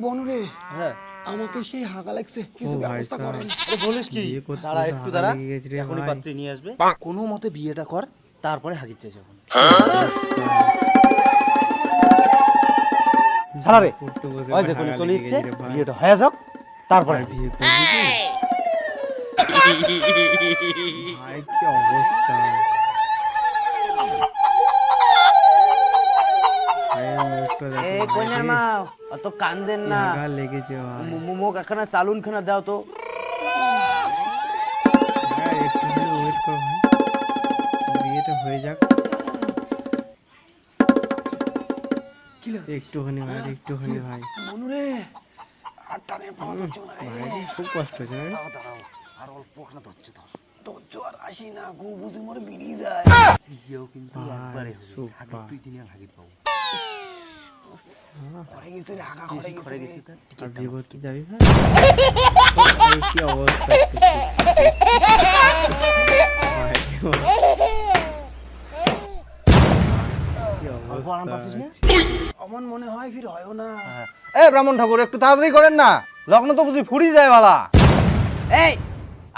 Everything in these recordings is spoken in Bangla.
বনুরে হ্যাঁ আমাকে সেই হাগা লাগছে, কিছু ব্যবস্থা করেন। বলিস কি? দাঁড়া একটু দাঁড়া, এখনই পাত্রী নিয়ে আসবে। কোনো মতে বিয়েটা কর, তারপরে হাগিচ্ছে যখন। ছাড়া রে, ওই যে কোন চলে যাচ্ছে, বিয়েটা হয়ে যাক, তারপরে বিয়ে করবি। ভাই কি অবস্থা, এই কন্যার মা অত কান্দেন না, লেগেছে মুখ একখানা চালুন খানা দাও তো। ওয়েট কর ভাই, বিয়েটা হয়ে যাক। একটুখানি ভাই, একটুখানি ভাই, বনুরে আর টানে পাওয়া যাচ্ছে না রে। ভাই খুব কষ্ট হচ্ছে রে। দাঁড়াও আর অল্প খানা ধরছে ধর। ধৈর্য আর আসি না, গু বুঝে মরে বেরিয়ে যায়। বিয়েও কিন্তু একবারে হবে, তুই দিনে হাগিত পাবো। ঘরে গেছে রে, হাগা বেশি ঘরে ঘরে গেছে গেছি রে। তার আর বিয়ে করতে যাবি ভাই? কি অবস্থা অমন মনে হয় ফির হয়ও না। এ ব্রাহ্মণ ঠাকুর একটু তাড়াতাড়ি করেন না, লগ্ন তো বুঝি ফুরি যায় বালা। এই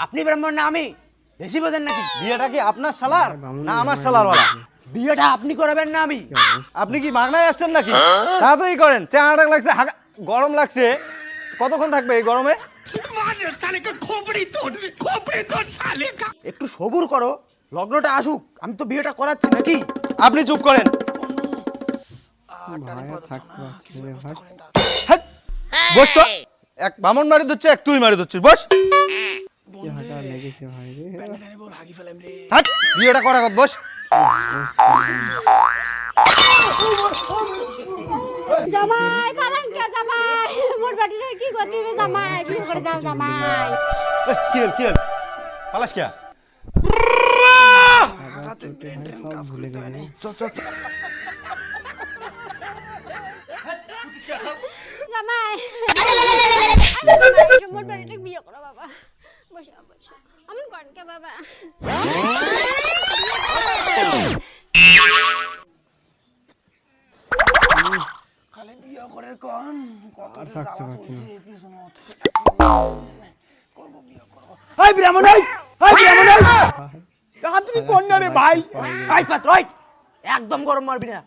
আপনি ব্রাহ্মণ না আমি? বেশি বোঝেন নাকি? বিয়েটা কি আপনার শালার না আমার শালার বালা? বিয়েটা আপনি করাবেন না আমি? আপনি কি মাগনায় আসছেন নাকি? তাড়াতাড়ি করেন, চেহারাটা লাগছে, গরম লাগছে। কতক্ষণ থাকবে এই গরমে? একটু সবুর করো, লগ্নটা আসুক, আমি তো বিয়েটা করাচ্ছি নাকি? আপনি চুপ করেন। হ্যাট, বস তো। এক বামন মারি দিচ্ছে, এক তুই মারি দিচ্ছিস, বস। লেগেছে ভাই রে। প্যান্ডেলে বল হাগি ফেলাম রে। হাট, বিয়েটা করা কত, বস। জামাই পালান কে জামাই, মোর বাড়িতে কি করতে হবে জামাই, কি করে যাও জামাই? কি হল পালাস কে? সব ভুলে গেলে। জামাই মোর বাড়িতে বিয়ে করো বাবা, বসো বসো, আমি কোন কে বাবা? খালি বিয়ে করে কোন কত আর যে থাকতে জ্বালা পারছি না। চলছে, পিছনে অত করবো বিয়ে করবো। এই ব্রাহ্মণ এই, এই ব্রাহ্মণ এই, আপনি কোন না রে ভাই? এই পাত্র এই, একদম গরম মারবি না,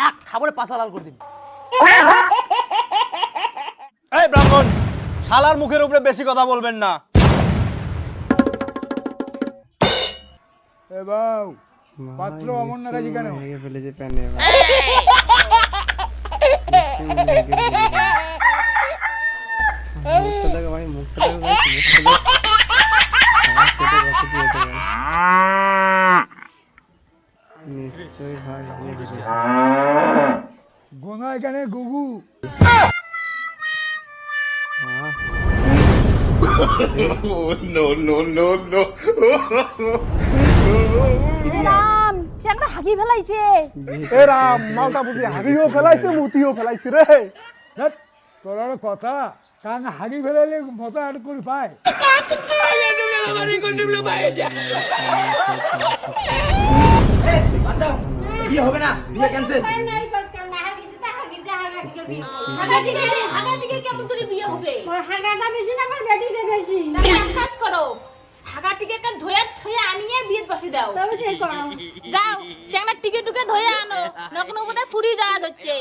এক খাবারে পাছা লাল করে দিবি। এই ব্রাহ্মণ, শালার মুখের উপরে বেশি কথা বলবেন না। এ বাউ পাত্র অমন নারাজি কেন? ভেঙে ফেলেছে প্যানে ভাই। মুখটা দেখো ভাই, মুখটা দেখো ভাই, নিশ্চয়ই ভাই লেগেছে। গোনা এখানে গুগু। রাম চেংড়া হাগি ফেলাইছে। এ রাম মালটা বুঝি হাগিও ফেলাইছে, মুতিও ফেলাইছে রে। দেখ তোর আর কথা, কান হাগি ফেলাইলে মজা আর করে পায়। বিয়ে হবে না, বিয়ে ক্যান্সেল। নাই পাস কাম না হাগি তা হাগি যা হাগা টিকে বিয়ে, হাগা টিকে কেমন করে বিয়ে হবে? মোর হাগাটা বেশি না, মোর বেটিটা বেশি। তাহলে এক কাজ করো, হাগা টিকেটটা ধোয়া থুয়ে আনিয়ে বিয়ে বসে দাও। তবে ঠিক করো। যাও, চ্যাংড়া টিকে টুকে ধোয়া আনো, নকন বোধহয় ফুরি যাওয়া হচ্ছে।